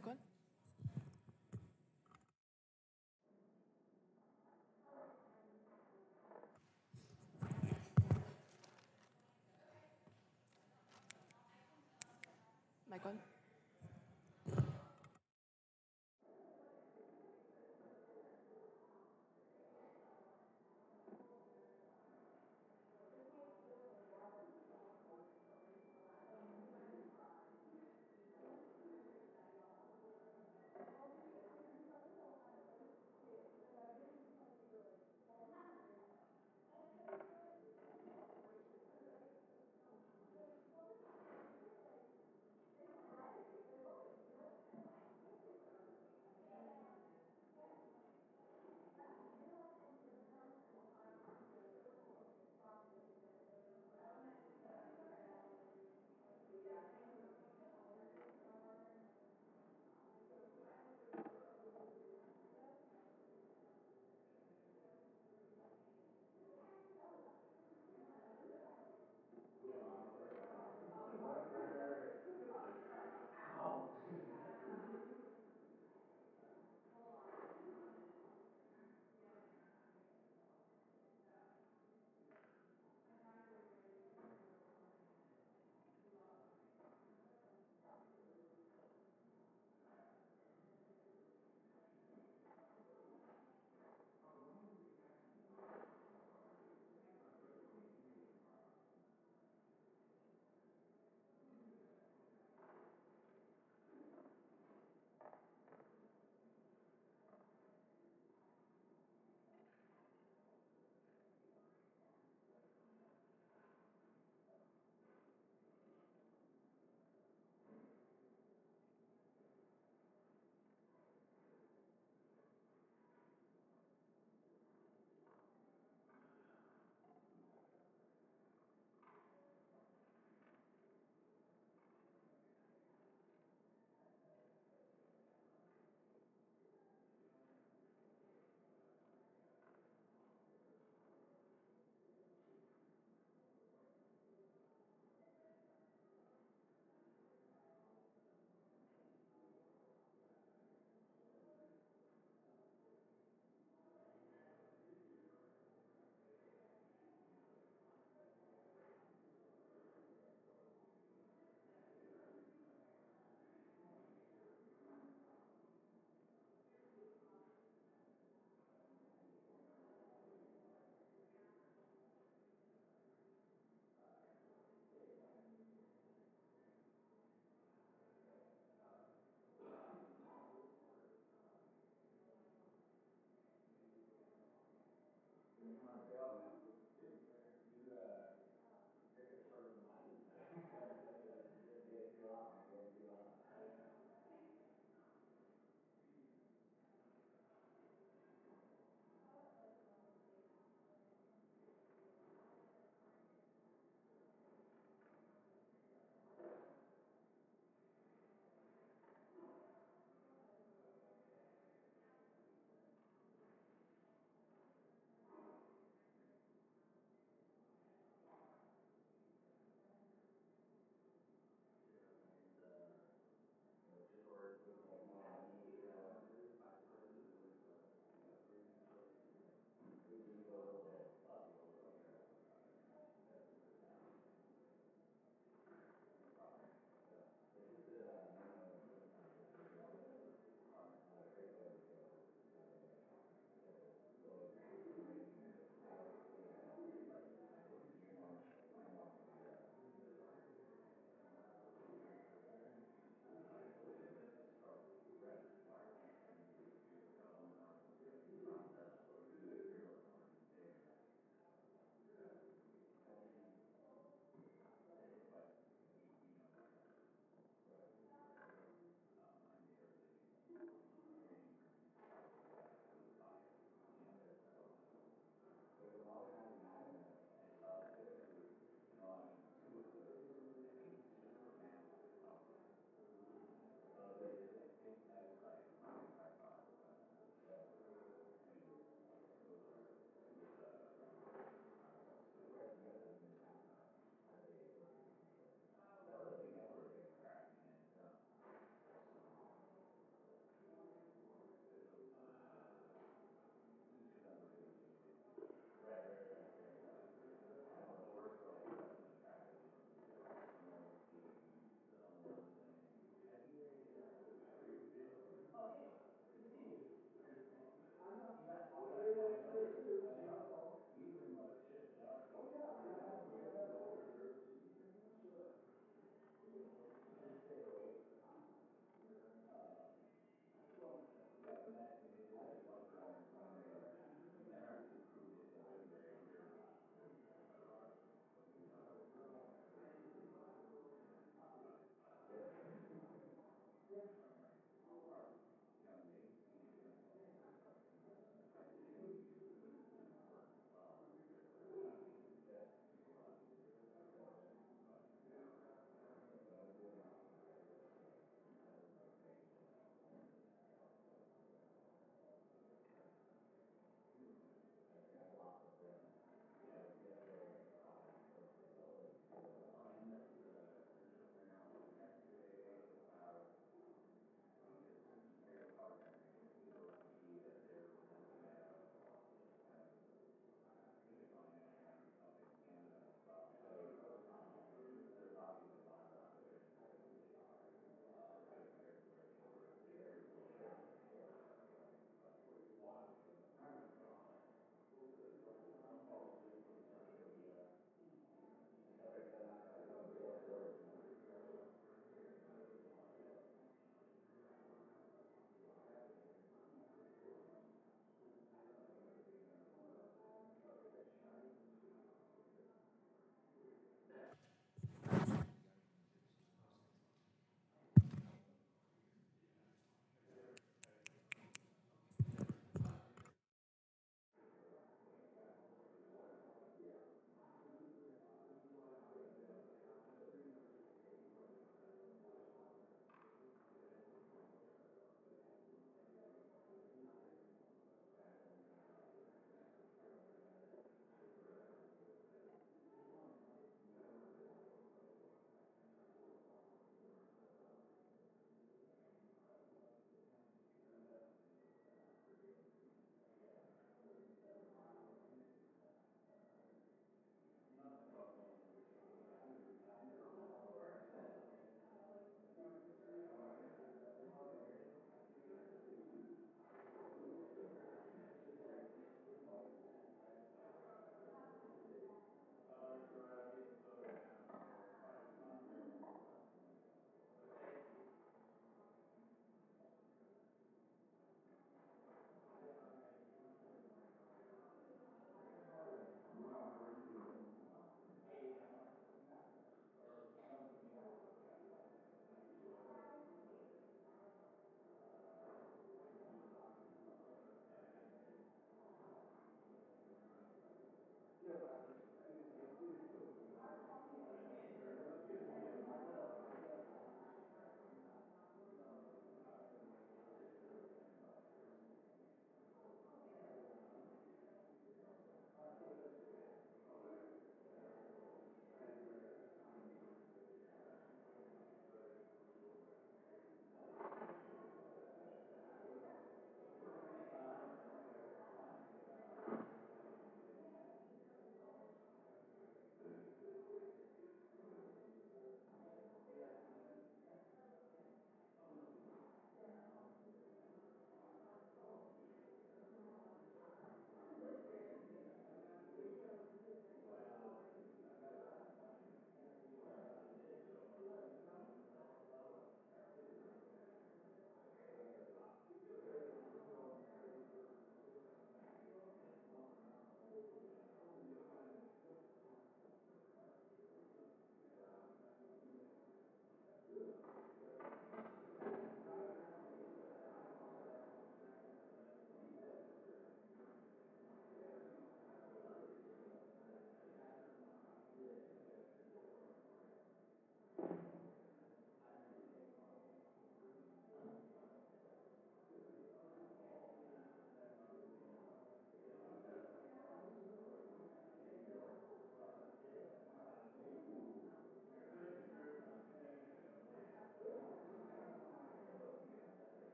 Michael? Michael?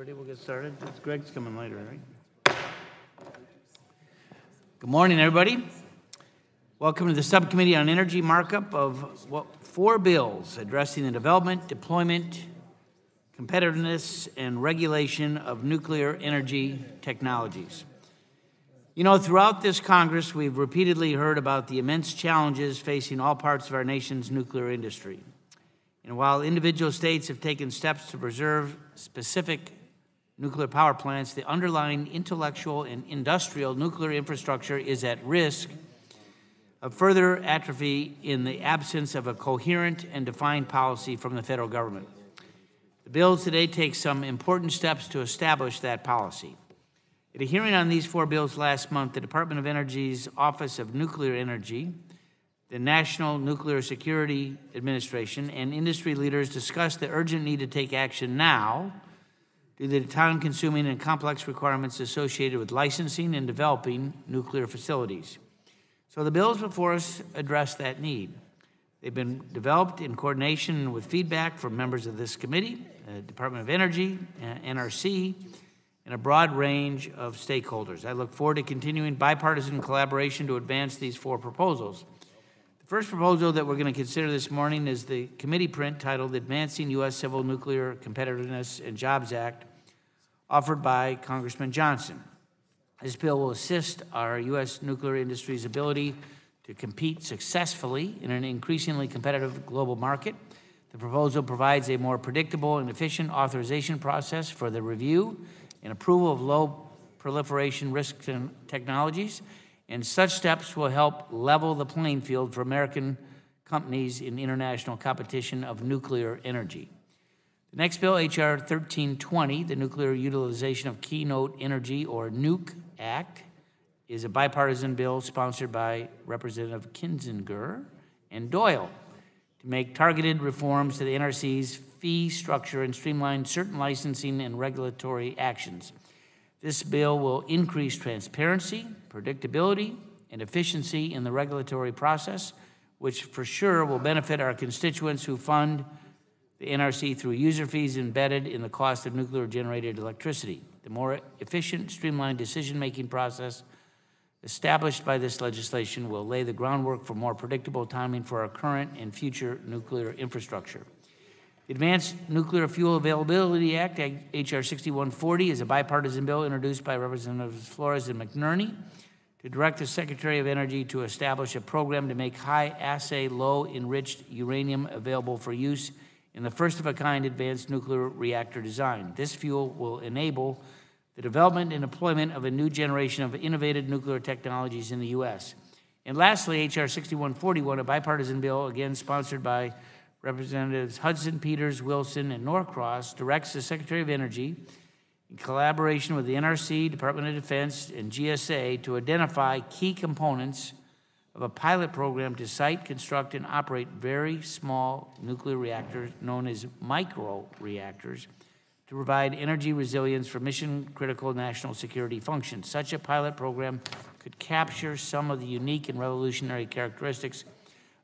Ready? We'll get started. Greg's coming later, right? Good morning, everybody. Welcome to the Subcommittee on Energy markup of 4 bills addressing the development, deployment, competitiveness, and regulation of nuclear energy technologies. You know, throughout this Congress, we've repeatedly heard about the immense challenges facing all parts of our nation's nuclear industry. And while individual states have taken steps to preserve specific nuclear power plants, the underlying intellectual and industrial nuclear infrastructure is at risk of further atrophy in the absence of a coherent and defined policy from the federal government. The bills today take some important steps to establish that policy. At a hearing on these 4 bills last month, the Department of Energy's Office of Nuclear Energy, the National Nuclear Security Administration, and industry leaders discussed the urgent need to take action now due to the time-consuming and complex requirements associated with licensing and developing nuclear facilities. So the bills before us address that need. They've been developed in coordination with feedback from members of this committee, Department of Energy, NRC, and a broad range of stakeholders. I look forward to continuing bipartisan collaboration to advance these 4 proposals. The first proposal that we're going to consider this morning is the committee print titled Advancing U.S. Civil Nuclear Competitiveness and Jobs Act, offered by Congressman Johnson. This bill will assist our U.S. nuclear industry's ability to compete successfully in an increasingly competitive global market. The proposal provides a more predictable and efficient authorization process for the review and approval of low proliferation risk technologies, and such steps will help level the playing field for American companies in international competition of nuclear energy. The next bill, H.R.6140, the Nuclear Utilization of Keynote Energy, or Nuke Act, is a bipartisan bill sponsored by Representative Kinzinger and Doyle to make targeted reforms to the NRC's fee structure and streamline certain licensing and regulatory actions. This bill will increase transparency, predictability, and efficiency in the regulatory process, which for sure will benefit our constituents who fund the NRC through user fees embedded in the cost of nuclear-generated electricity. The more efficient, streamlined decision-making process established by this legislation will lay the groundwork for more predictable timing for our current and future nuclear infrastructure. The Advanced Nuclear Fuel Availability Act, H.R.6140, is a bipartisan bill introduced by Representatives Flores and McNerney to direct the Secretary of Energy to establish a program to make high-assay, low-enriched uranium available for use in the first-of-a-kind advanced nuclear reactor design. This fuel will enable the development and deployment of a new generation of innovative nuclear technologies in the U.S. And lastly, H.R.6141, a bipartisan bill, again sponsored by Representatives Hudson, Peters, Wilson, and Norcross, directs the Secretary of Energy, in collaboration with the NRC, Department of Defense, and GSA, to identify key components of a pilot program to site, construct, and operate very small nuclear reactors, known as micro-reactors, to provide energy resilience for mission-critical national security functions. Such a pilot program could capture some of the unique and revolutionary characteristics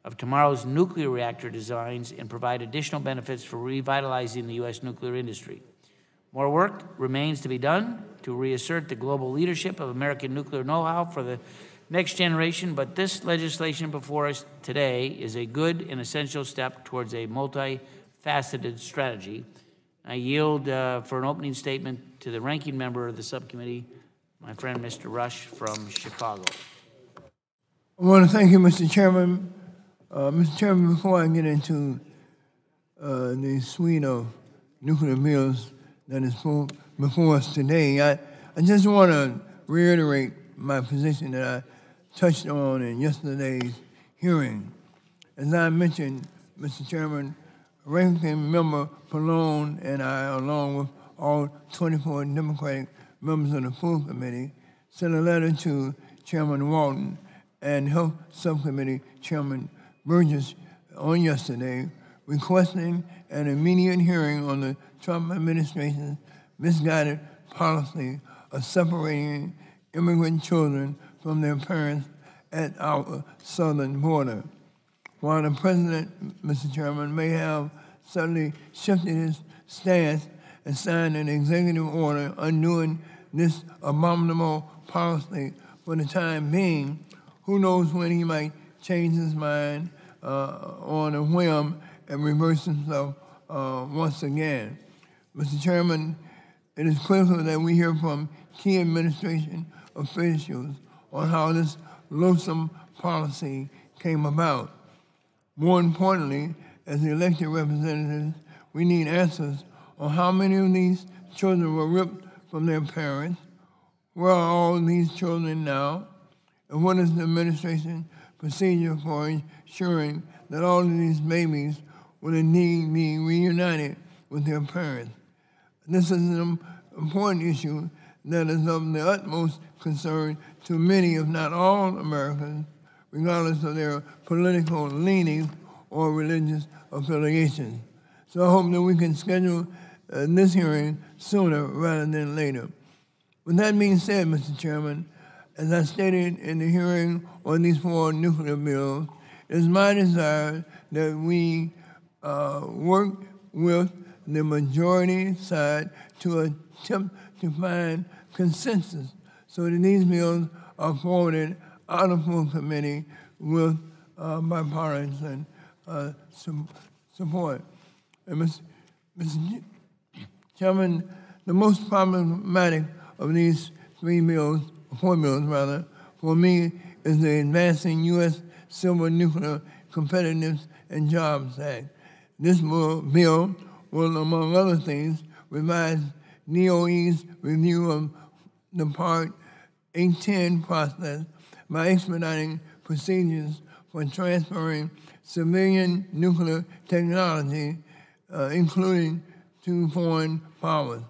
of tomorrow's nuclear reactor designs and provide additional benefits for revitalizing the U.S. nuclear industry. More work remains to be done to reassert the global leadership of American nuclear know-how for the next generation, but this legislation before us today is a good and essential step towards a multifaceted strategy. I yield for an opening statement to the ranking member of the subcommittee, my friend Mr. Rush from Chicago. I want to thank you, Mr. Chairman. Mr. Chairman, before I get into the suite of nuclear bills that is before us today, I just want to reiterate my position that I touched on in yesterday's hearing. As I mentioned, Mr. Chairman, Ranking Member Pallone and I, along with all 24 Democratic members of the full committee, sent a letter to Chairman Walton and Health Subcommittee Chairman Burgess on yesterday, requesting an immediate hearing on the Trump administration's misguided policy of separating immigrant children from their parents at our southern border. While the president, Mr. Chairman, may have suddenly shifted his stance and sign an executive order undoing this abominable policy for the time being. Who knows when he might change his mind on a whim and reverse himself once again. Mr. Chairman, it is critical that we hear from key administration officials on how this loathsome policy came about. More importantly, as elected representatives, we need answers on how many of these children were ripped from their parents, where are all these children now, and what is the administration procedure for ensuring that all of these babies will indeed be reunited with their parents. This is an important issue that is of the utmost concern to many, if not all, Americans, regardless of their political leanings or religious affiliations. So I hope that we can schedule this hearing sooner rather than later. With that being said, Mr. Chairman, as I stated in the hearing on these 4 nuclear bills, it is my desire that we work with the majority side to attempt to find consensus so that these bills are forwarded out of full committee with bipartisan support. And Mr. Chairman, the most problematic of these 4 bills rather, for me is the Advancing U.S. Civil Nuclear Competitiveness and Jobs Act. This bill will, among other things, revise DOE's review of the Part 810 process by expediting procedures for transferring civilian nuclear technology, including to foreign powers.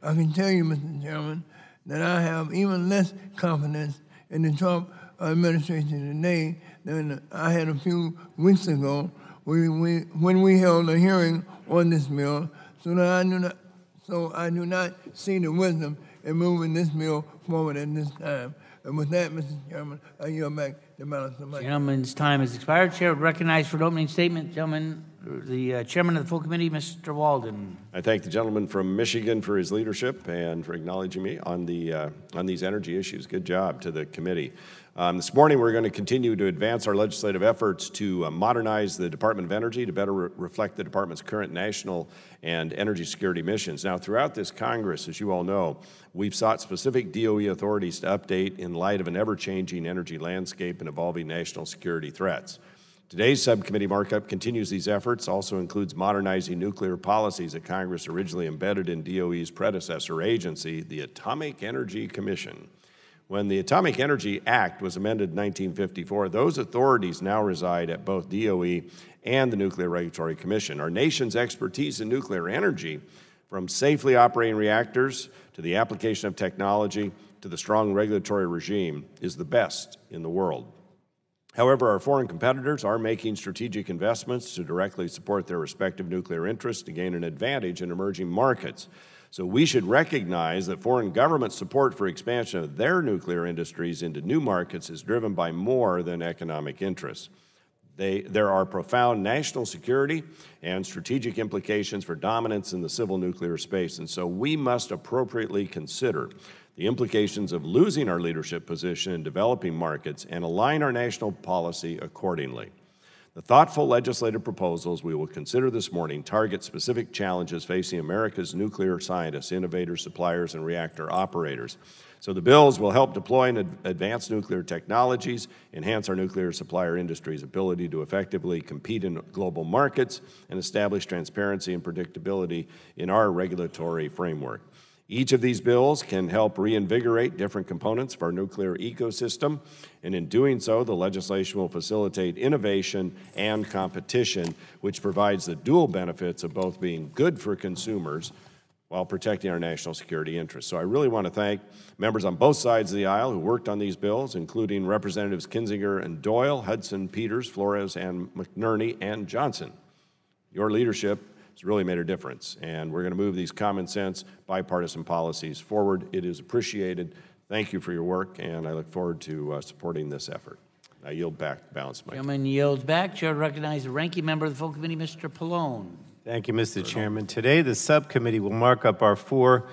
I can tell you, Mr. Chairman, that I have even less confidence in the Trump administration today than I had a few weeks ago when we held a hearing on this bill, so I do not see the wisdom in moving this bill forward at this time. And with that, Mr. Chairman, I yield back the balance of my time. Gentleman's time has expired. Chair would recognize for an opening statement, gentleman, the chairman of the full committee, Mr. Walden. I thank the gentleman from Michigan for his leadership and for acknowledging me on these energy issues. Good job to the committee. This morning, we're going to continue to advance our legislative efforts to modernize the Department of Energy to better reflect the department's current national and energy security missions. Now, throughout this Congress, as you all know, we've sought specific DOE authorities to update in light of an ever-changing energy landscape and evolving national security threats. Today's subcommittee markup continues these efforts, also includes modernizing nuclear policies that Congress originally embedded in DOE's predecessor agency, the Atomic Energy Commission. When the Atomic Energy Act was amended in 1954, those authorities now reside at both DOE and the Nuclear Regulatory Commission. Our nation's expertise in nuclear energy, from safely operating reactors to the application of technology to the strong regulatory regime, is the best in the world. However, our foreign competitors are making strategic investments to directly support their respective nuclear interests to gain an advantage in emerging markets. So we should recognize that foreign government support for expansion of their nuclear industries into new markets is driven by more than economic interests. There are profound national security and strategic implications for dominance in the civil nuclear space, and so we must appropriately consider the implications of losing our leadership position in developing markets and align our national policy accordingly. The thoughtful legislative proposals we will consider this morning target specific challenges facing America's nuclear scientists, innovators, suppliers, and reactor operators. So the bills will help deploy and advance nuclear technologies, enhance our nuclear supplier industry's ability to effectively compete in global markets, and establish transparency and predictability in our regulatory framework. Each of these bills can help reinvigorate different components of our nuclear ecosystem, and in doing so, the legislation will facilitate innovation and competition, which provides the dual benefits of both being good for consumers while protecting our national security interests. So I really want to thank members on both sides of the aisle who worked on these bills, including Representatives Kinzinger and Doyle, Hudson, Peters, Flores, and McNerney, and Johnson. Your leadership has really made a difference, and we're going to move these common sense, bipartisan policies forward. It is appreciated. Thank you for your work, and I look forward to supporting this effort. I yield back the balance of my time. Gentleman yields back. Chair would recognize the ranking member of the full committee, Mr. Pallone. Thank you, Mr. Chairman. Today, the subcommittee will mark up our 4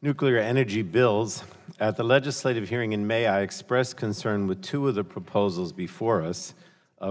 nuclear energy bills. At the legislative hearing in May, I expressed concern with 2 of the proposals before us.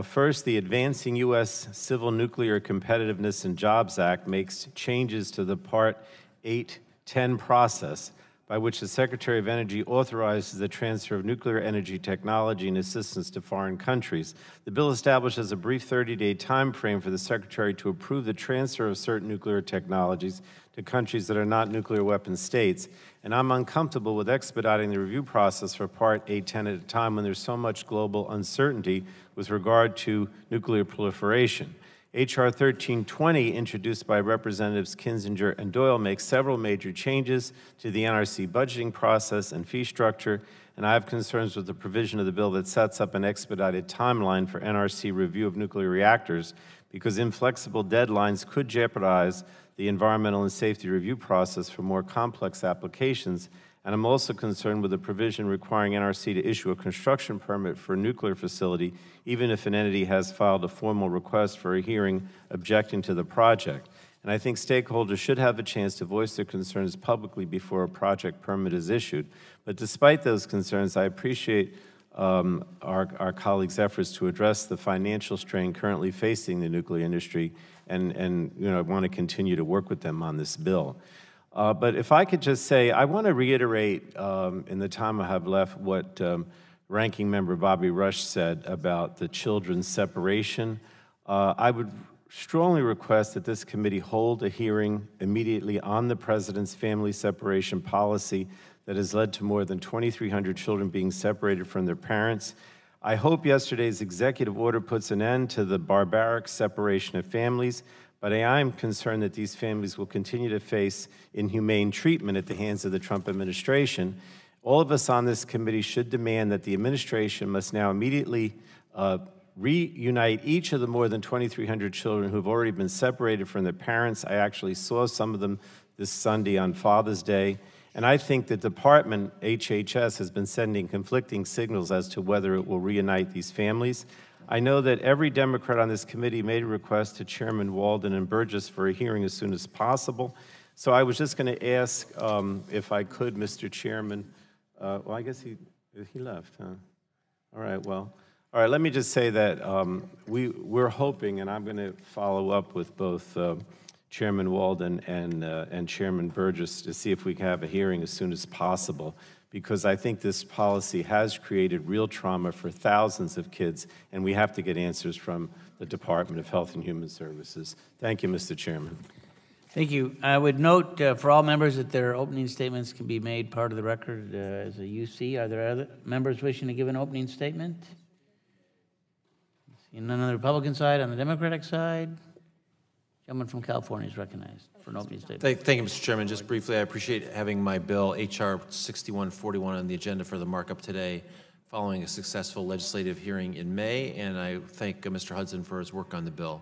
First, the Advancing U.S. Civil Nuclear Competitiveness and Jobs Act makes changes to the Part 810 process, by which the Secretary of Energy authorizes the transfer of nuclear energy technology and assistance to foreign countries. The bill establishes a brief 30-day time frame for the Secretary to approve the transfer of certain nuclear technologies to countries that are not nuclear weapon states. And I'm uncomfortable with expediting the review process for Part 810 at a time when there's so much global uncertainty with regard to nuclear proliferation. H.R. 1320, introduced by Representatives Kinzinger and Doyle, makes several major changes to the NRC budgeting process and fee structure, and I have concerns with the provision of the bill that sets up an expedited timeline for NRC review of nuclear reactors, because inflexible deadlines could jeopardize the environmental and safety review process for more complex applications. And I'm also concerned with the provision requiring NRC to issue a construction permit for a nuclear facility, even if an entity has filed a formal request for a hearing objecting to the project. And I think stakeholders should have a chance to voice their concerns publicly before a project permit is issued. But despite those concerns, I appreciate our colleagues' efforts to address the financial strain currently facing the nuclear industry, and I want to continue to work with them on this bill. But if I could just say, I want to reiterate in the time I have left what Ranking Member Bobby Rush said about the children's separation. I would strongly request that this committee hold a hearing immediately on the President's family separation policy that has led to more than 2,300 children being separated from their parents. I hope yesterday's executive order puts an end to the barbaric separation of families, but I am concerned that these families will continue to face inhumane treatment at the hands of the Trump administration. All of us on this committee should demand that the administration must now immediately reunite each of the more than 2,300 children who have already been separated from their parents. I actually saw some of them this Sunday on Father's Day. And I think the department, HHS, has been sending conflicting signals as to whether it will reunite these families. I know that every Democrat on this committee made a request to Chairman Walden and Burgess for a hearing as soon as possible. So I was just going to ask if I could, Mr. Chairman. Well, I guess he left, huh? All right, well. All right, let me just say that we're hoping, and I'm going to follow up with both Chairman Walden and Chairman Burgess to see if we can have a hearing as soon as possible, because I think this policy has created real trauma for thousands of kids, and we have to get answers from the Department of Health and Human Services. Thank you, Mr. Chairman. Thank you. I would note for all members that their opening statements can be made part of the record as a UC. Are there other members wishing to give an opening statement? Seeing none on the Republican side, on the Democratic side? Gentleman from California is recognized for an opening statement. Thank you, Mr. Chairman. Just briefly, I appreciate having my bill, H.R.6140, on the agenda for the markup today, following a successful legislative hearing in May, and I thank Mr. Hudson for his work on the bill.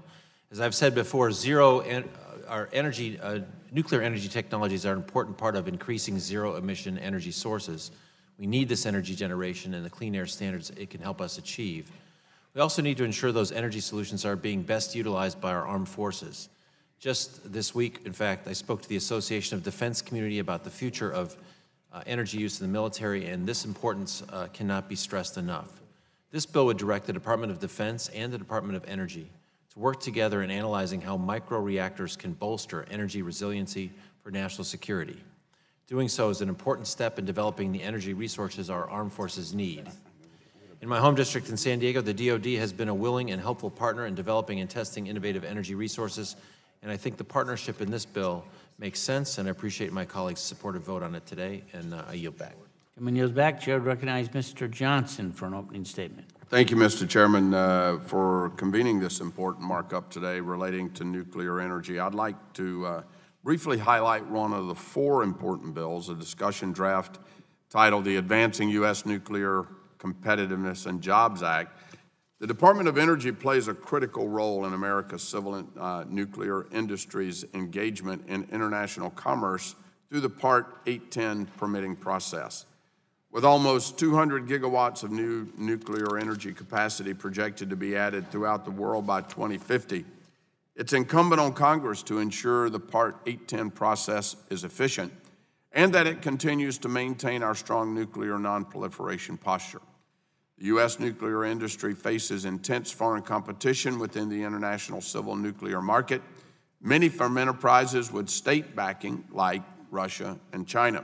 As I've said before, nuclear energy technologies are an important part of increasing zero-emission energy sources. We need this energy generation and the clean air standards it can help us achieve. We also need to ensure those energy solutions are being best utilized by our armed forces. Just this week, in fact, I spoke to the Association of Defense Community about the future of energy use in the military, and this importance cannot be stressed enough. This bill would direct the Department of Defense and the Department of Energy to work together in analyzing how microreactors can bolster energy resiliency for national security. Doing so is an important step in developing the energy resources our armed forces need. In my home district in San Diego, the DoD has been a willing and helpful partner in developing and testing innovative energy resources, and I think the partnership in this bill makes sense, and I appreciate my colleagues' supportive vote on it today, and I yield back. Gentleman yields back. Chair would recognize Mr. Johnson for an opening statement. Thank you, Mr. Chairman, for convening this important markup today relating to nuclear energy. I'd like to briefly highlight one of the 4 important bills, a discussion draft titled the Advancing U.S. Nuclear Competitiveness and Jobs Act. The Department of Energy plays a critical role in America's civil nuclear industry's engagement in international commerce through the Part 810 permitting process. With almost 200 gigawatts of new nuclear energy capacity projected to be added throughout the world by 2050, It's incumbent on Congress to ensure the Part 810 process is efficient and that it continues to maintain our strong nuclear nonproliferation posture. The U.S. nuclear industry faces intense foreign competition within the international civil nuclear market, many from enterprises with state backing like Russia and China.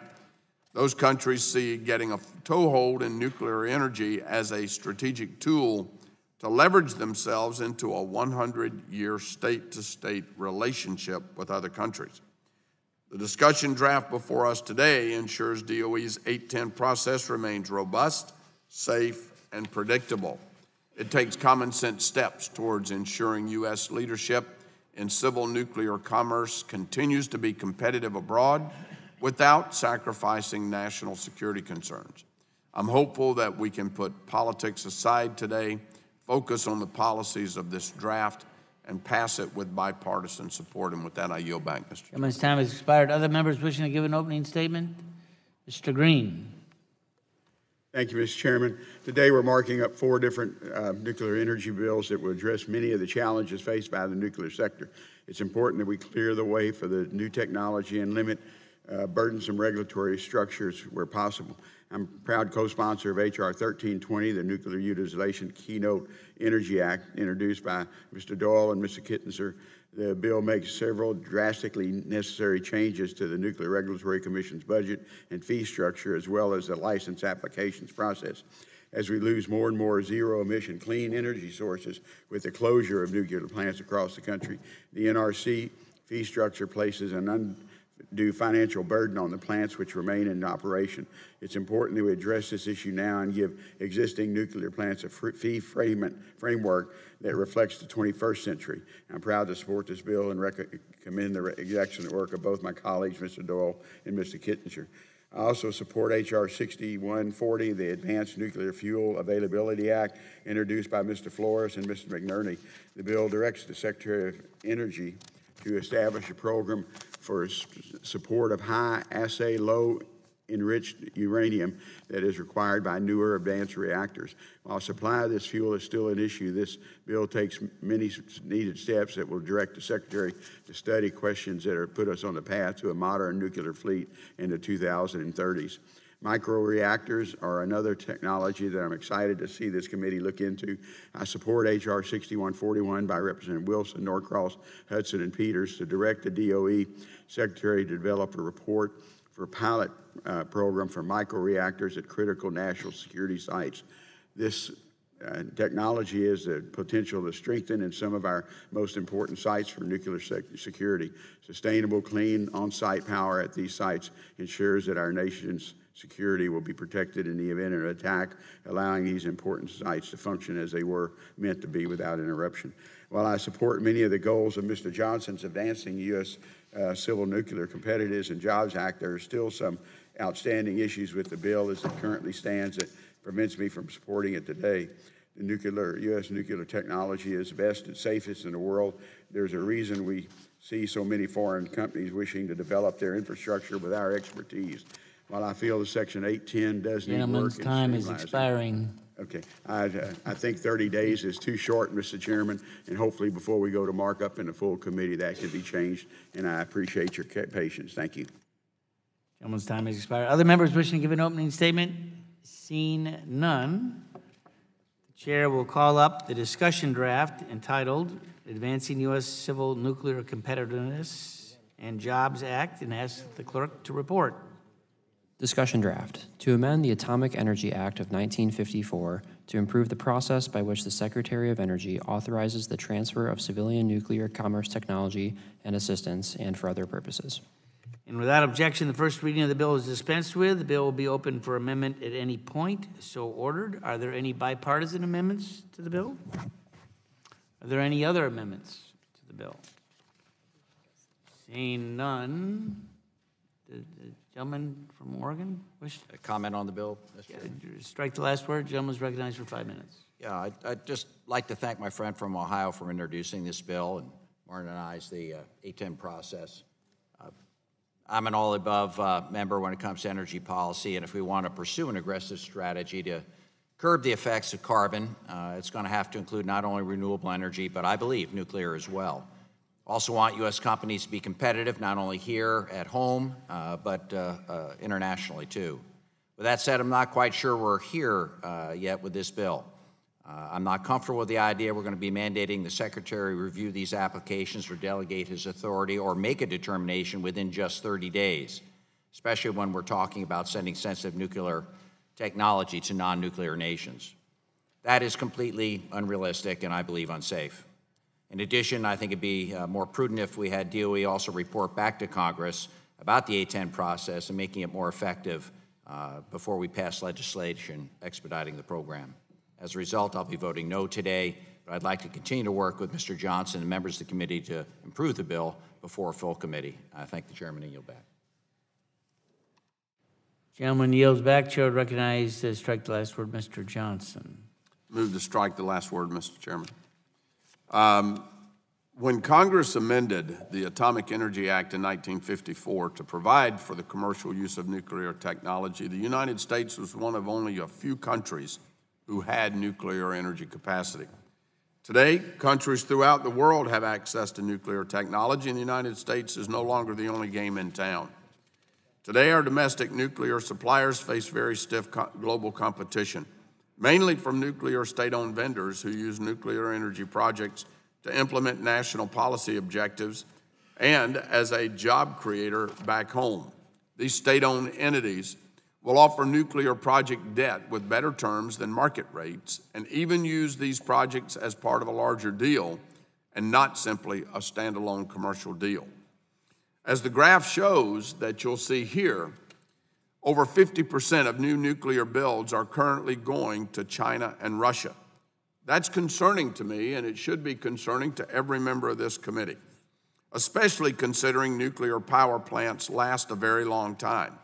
Those countries see getting a toehold in nuclear energy as a strategic tool to leverage themselves into a 100-year state-to-state relationship with other countries. The discussion draft before us today ensures DOE's 810 process remains robust, safe, and predictable. It takes common sense steps towards ensuring U.S. leadership in civil nuclear commerce continues to be competitive abroad without sacrificing national security concerns. I'm hopeful that we can put politics aside today, focus on the policies of this draft, and pass it with bipartisan support. And with that, I yield back, Mr. Chairman. Gentleman's time has expired. Other members wishing to give an opening statement? Mr. Green. Thank you, Mr. Chairman. Today we're marking up 4 different nuclear energy bills that will address many of the challenges faced by the nuclear sector. It's important that we clear the way for the new technology and limit burdensome regulatory structures where possible. I'm a proud co-sponsor of H.R.6140, the Nuclear Utilization Keynote Energy Act, introduced by Mr. Doyle and Mr. Kittenser. The bill makes several drastically necessary changes to the Nuclear Regulatory Commission's budget and fee structure, as well as the license applications process. As we lose more and more zero-emission clean energy sources with the closure of nuclear plants across the country, the NRC fee structure places an undue financial burden on the plants which remain in operation. It's important that we address this issue now and give existing nuclear plants a fee framework that reflects the 21st century. I'm proud to support this bill and commend the excellent work of both my colleagues, Mr. Doyle and Mr. Kittenser. I also support H.R.6140, the Advanced Nuclear Fuel Availability Act, introduced by Mr. Flores and Mr. McNerney. The bill directs the Secretary of Energy to establish a program for support of high-assay, low-enriched uranium that is required by newer advanced reactors. While supply of this fuel is still an issue, this bill takes many needed steps that will direct the Secretary to study questions that are put us on the path to a modern nuclear fleet in the 2030s. Microreactors are another technology that I'm excited to see this committee look into. I support H.R. 6141 by Representative Wilson, Norcross, Hudson, and Peters to direct the DOE Secretary to develop a report for a pilot program for microreactors at critical national security sites. This technology has the potential to strengthen in some of our most important sites for nuclear security. Sustainable, clean, on-site power at these sites ensures that our nation's security will be protected in the event of an attack, allowing these important sites to function as they were meant to be without interruption. While I support many of the goals of Mr. Johnson's advancing U.S. Civil Nuclear Competitiveness and Jobs Act, there are still some outstanding issues with the bill as it currently stands that prevents me from supporting it today. The U.S. nuclear technology is the best and safest in the world. There's a reason we see so many foreign companies wishing to develop their infrastructure with our expertise. While I feel the Section 810 does need work. Gentleman's time is expiring. Okay, I think 30 days is too short, Mr. Chairman, and hopefully before we go to markup in the full committee, that can be changed, and I appreciate your patience. Thank you. Gentleman's time has expired. Other members wishing to give an opening statement? Seen none. The chair will call up the discussion draft entitled Advancing U.S. Civil Nuclear Competitiveness and Jobs Act and ask the clerk to report. Discussion draft. To amend the Atomic Energy Act of 1954 to improve the process by which the Secretary of Energy authorizes the transfer of civilian nuclear commerce technology and assistance and for other purposes. And without objection, the first reading of the bill is dispensed with. The bill will be open for amendment at any point, so ordered. Are there any bipartisan amendments to the bill? Are there any other amendments to the bill? Seeing none, the gentleman from Oregon wish a comment on the bill, Mr. Chairman? Strike the last word. Gentleman is recognized for 5 minutes. Yeah, I'd just like to thank my friend from Ohio for introducing this bill and modernize the 810 process. I'm an all-above member when it comes to energy policy, and if we want to pursue an aggressive strategy to curb the effects of carbon, it's going to have to include not only renewable energy, but I believe nuclear as well. Also want U.S. companies to be competitive, not only here at home, but internationally too. With that said, I'm not quite sure we're here yet with this bill. I'm not comfortable with the idea we're going to be mandating the Secretary review these applications or delegate his authority or make a determination within just 30 days, especially when we're talking about sending sensitive nuclear technology to non-nuclear nations. That is completely unrealistic and I believe unsafe. In addition, I think it'd be more prudent if we had DOE also report back to Congress about the A-10 process and making it more effective before we pass legislation expediting the program. As a result, I'll be voting no today, but I'd like to continue to work with Mr. Johnson and members of the committee to improve the bill before a full committee. I thank the chairman and yield back. Gentleman yields back. Chair would recognize to strike the last word, Mr. Johnson. Move to strike the last word, Mr. Chairman. When Congress amended the Atomic Energy Act in 1954 to provide for the commercial use of nuclear technology, the United States was one of only a few countries who had nuclear energy capacity. Today, countries throughout the world have access to nuclear technology, and the United States is no longer the only game in town. Today, our domestic nuclear suppliers face very stiff global competition, mainly from nuclear state-owned vendors who use nuclear energy projects to implement national policy objectives and as a job creator back home. These state-owned entities will offer nuclear project debt with better terms than market rates and even use these projects as part of a larger deal and not simply a standalone commercial deal. As the graph shows that you'll see here, over 50% of new nuclear builds are currently going to China and Russia. That's concerning to me, and it should be concerning to every member of this committee, especially considering nuclear power plants last a very long time.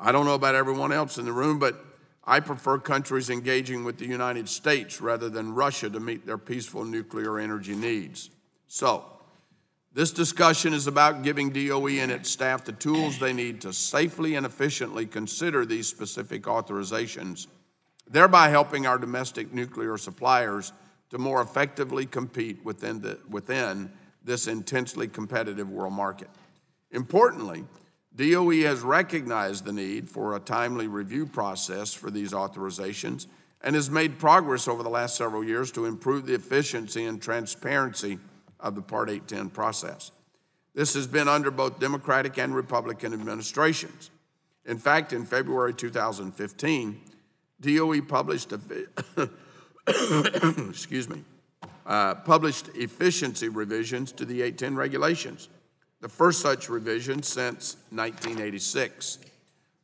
I don't know about everyone else in the room, but I prefer countries engaging with the United States rather than Russia to meet their peaceful nuclear energy needs. So, this discussion is about giving DOE and its staff the tools they need to safely and efficiently consider these specific authorizations, thereby helping our domestic nuclear suppliers to more effectively compete within this intensely competitive world market. Importantly, DOE has recognized the need for a timely review process for these authorizations and has made progress over the last several years to improve the efficiency and transparency of the Part 810 process. This has been under both Democratic and Republican administrations. In fact, in February 2015, DOE published published efficiency revisions to the 810 regulations, the first such revision since 1986.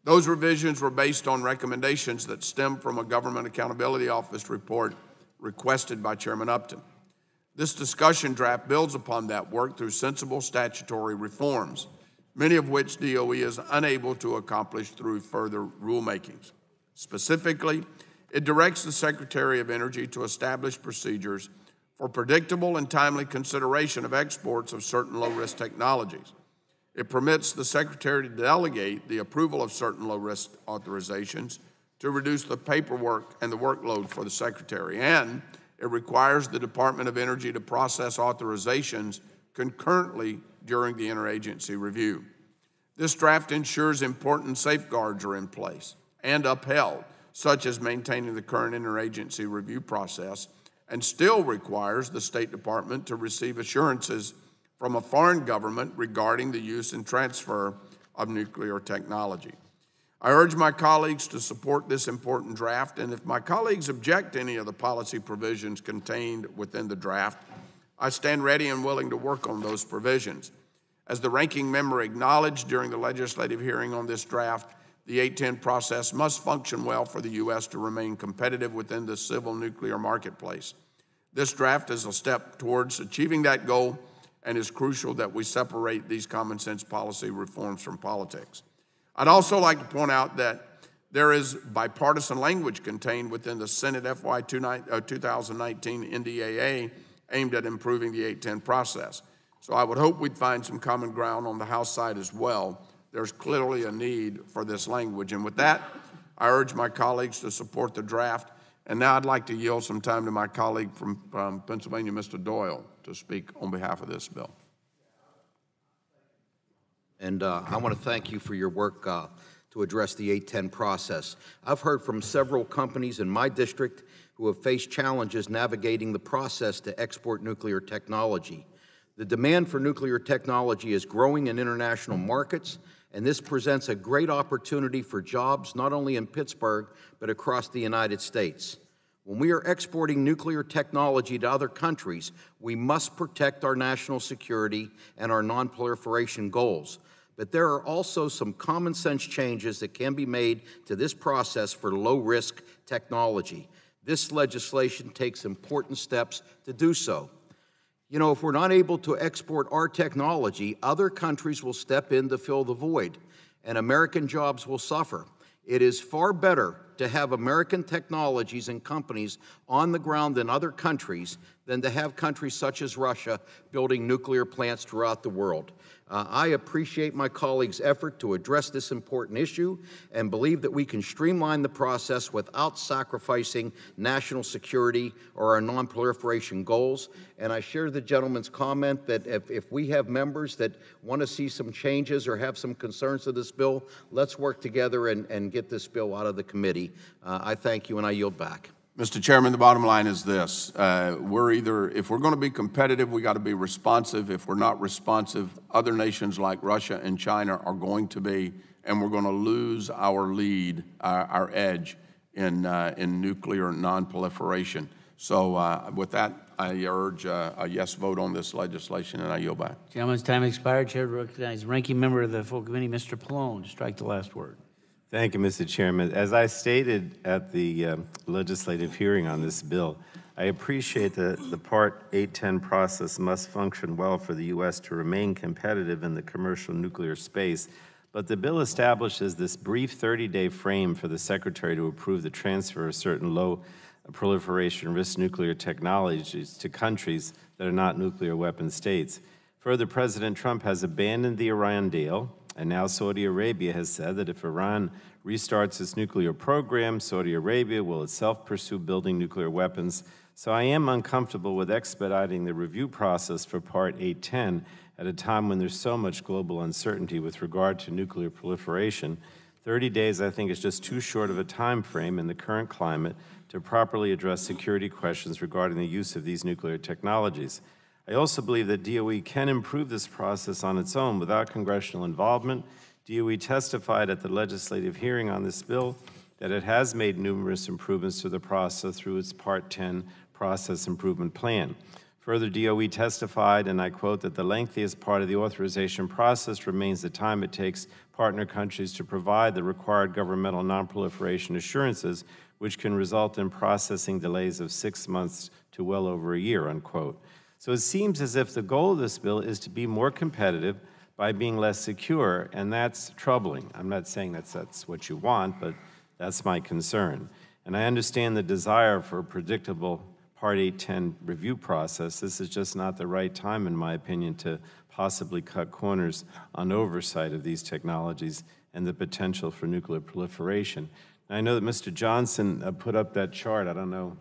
Those revisions were based on recommendations that stemmed from a Government Accountability Office report requested by Chairman Upton. This discussion draft builds upon that work through sensible statutory reforms, many of which DOE is unable to accomplish through further rulemakings. Specifically, it directs the Secretary of Energy to establish procedures for predictable and timely consideration of exports of certain low-risk technologies. It permits the Secretary to delegate the approval of certain low-risk authorizations to reduce the paperwork and the workload for the Secretary, and it requires the Department of Energy to process authorizations concurrently during the interagency review. This draft ensures important safeguards are in place and upheld, such as maintaining the current interagency review process, and still requires the State Department to receive assurances from a foreign government regarding the use and transfer of nuclear technology. I urge my colleagues to support this important draft, and if my colleagues object to any of the policy provisions contained within the draft, I stand ready and willing to work on those provisions. As the ranking member acknowledged during the legislative hearing on this draft, the 810 process must function well for the U.S. to remain competitive within the civil nuclear marketplace. This draft is a step towards achieving that goal and is crucial that we separate these common sense policy reforms from politics. I'd also like to point out that there is bipartisan language contained within the Senate FY 2019 NDAA aimed at improving the 810 process. So I would hope we'd find some common ground on the House side as well. There's clearly a need for this language. And with that, I urge my colleagues to support the draft. And now I'd like to yield some time to my colleague from Pennsylvania, Mr. Doyle, to speak on behalf of this bill. and I want to thank you for your work to address the 810 process. I've heard from several companies in my district who have faced challenges navigating the process to export nuclear technology. The demand for nuclear technology is growing in international markets, and this presents a great opportunity for jobs not only in Pittsburgh, but across the United States. When we are exporting nuclear technology to other countries, we must protect our national security and our non-proliferation goals. But there are also some common sense changes that can be made to this process for low-risk technology. This legislation takes important steps to do so. You know, if we're not able to export our technology, other countries will step in to fill the void, and American jobs will suffer. It is far better to have American technologies and companies on the ground in other countries than to have countries such as Russia building nuclear plants throughout the world. I appreciate my colleagues' effort to address this important issue and believe that we can streamline the process without sacrificing national security or our non-proliferation goals. And I share the gentleman's comment that if we have members that want to see some changes or have some concerns to this bill, let's work together and get this bill out of the committee. I thank you, and I yield back. Mr. Chairman, the bottom line is this. If we're going to be competitive, we got to be responsive. If we're not responsive, other nations like Russia and China are going to be, and we're going to lose our lead, our edge in nuclear non-proliferation. So with that, I urge a yes vote on this legislation, and I yield back. Gentleman's time expired. Chair to recognize Ranking Member of the full committee, Mr. Pallone, to strike the last word. Thank you, Mr. Chairman. As I stated at the legislative hearing on this bill, I appreciate that the Part 810 process must function well for the U.S. to remain competitive in the commercial nuclear space, but the bill establishes this brief 30-day frame for the Secretary to approve the transfer of certain low proliferation risk nuclear technologies to countries that are not nuclear weapon states. Further, President Trump has abandoned the Iran deal, and now Saudi Arabia has said that if Iran restarts its nuclear program, Saudi Arabia will itself pursue building nuclear weapons. So I am uncomfortable with expediting the review process for Part 810 at a time when there's so much global uncertainty with regard to nuclear proliferation. 30 days, I think, is just too short of a time frame in the current climate to properly address security questions regarding the use of these nuclear technologies. I also believe that DOE can improve this process on its own without congressional involvement. DOE testified at the legislative hearing on this bill that it has made numerous improvements to the process through its Part 10 process improvement plan. Further, DOE testified, and I quote, that the lengthiest part of the authorization process remains the time it takes partner countries to provide the required governmental nonproliferation assurances, which can result in processing delays of 6 months to well over a year, unquote. So it seems as if the goal of this bill is to be more competitive by being less secure, and that's troubling. I'm not saying that's what you want, but that's my concern. And I understand the desire for a predictable Part 810 review process. This is just not the right time, in my opinion, to possibly cut corners on oversight of these technologies and the potential for nuclear proliferation. Now, I know that Mr. Johnson put up that chart. I don't know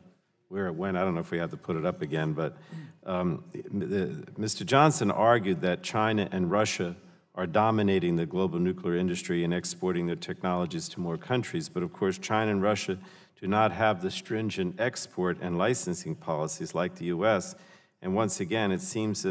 where it went. I don't know if we have to put it up again, but Mr. Johnson argued that China and Russia are dominating the global nuclear industry and exporting their technologies to more countries. But of course, China and Russia do not have the stringent export and licensing policies like the U.S. And once again, it seems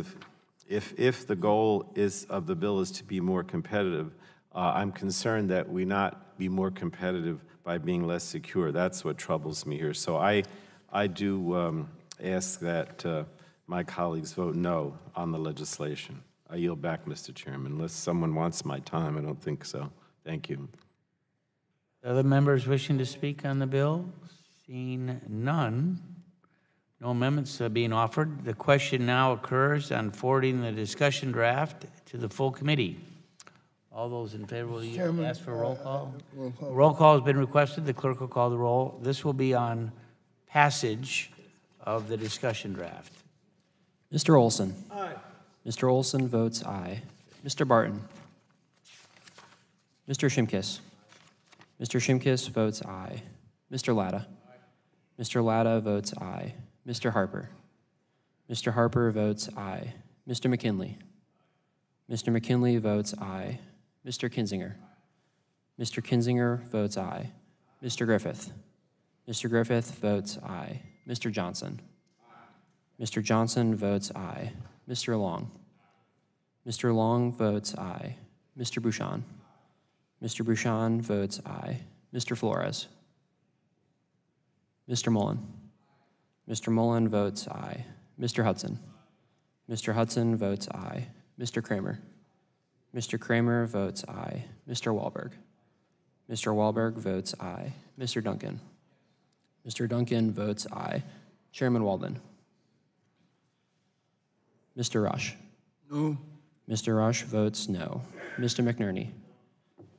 if the goal of the bill is to be more competitive, I'm concerned that we not be more competitive by being less secure. That's what troubles me here. So I do ask that my colleagues vote no on the legislation. I yield back, Mr. Chairman, unless someone wants my time. I don't think so. Thank you. Other members wishing to speak on the bill? Seeing none, no amendments being offered. The question now occurs on forwarding the discussion draft to the full committee. All those in favor will ask for a roll call. Roll call has been requested. The clerk will call the roll. This will be on passage of the discussion draft. Mr. Olson. Aye. Mr. Olson votes aye. Mr. Barton. Mr. Shimkus. Mr. Shimkus votes aye. Mr. Latta. Mr. Latta votes aye. Mr. Harper. Mr. Harper votes aye. Mr. McKinley. Mr. McKinley votes aye. Mr. Kinzinger. Mr. Kinzinger votes aye. Mr. Griffith. Mr. Griffith votes aye. Mr. Johnson. Mr. Johnson votes aye. Mr. Long. Mr. Long votes aye. Mr. Bouchon. Mr. Bouchon votes aye. Mr. Flores. Mr. Mullen. Mr. Mullen votes aye. Mr. Hudson. Mr. Hudson votes aye. Mr. Kramer. Mr. Kramer votes aye. Mr. Wahlberg. Mr. Wahlberg votes aye. Mr. Duncan. Mr. Duncan votes aye. Chairman Walden. Mr. Rush. No. Mr. Rush votes no. Mr. McNerney.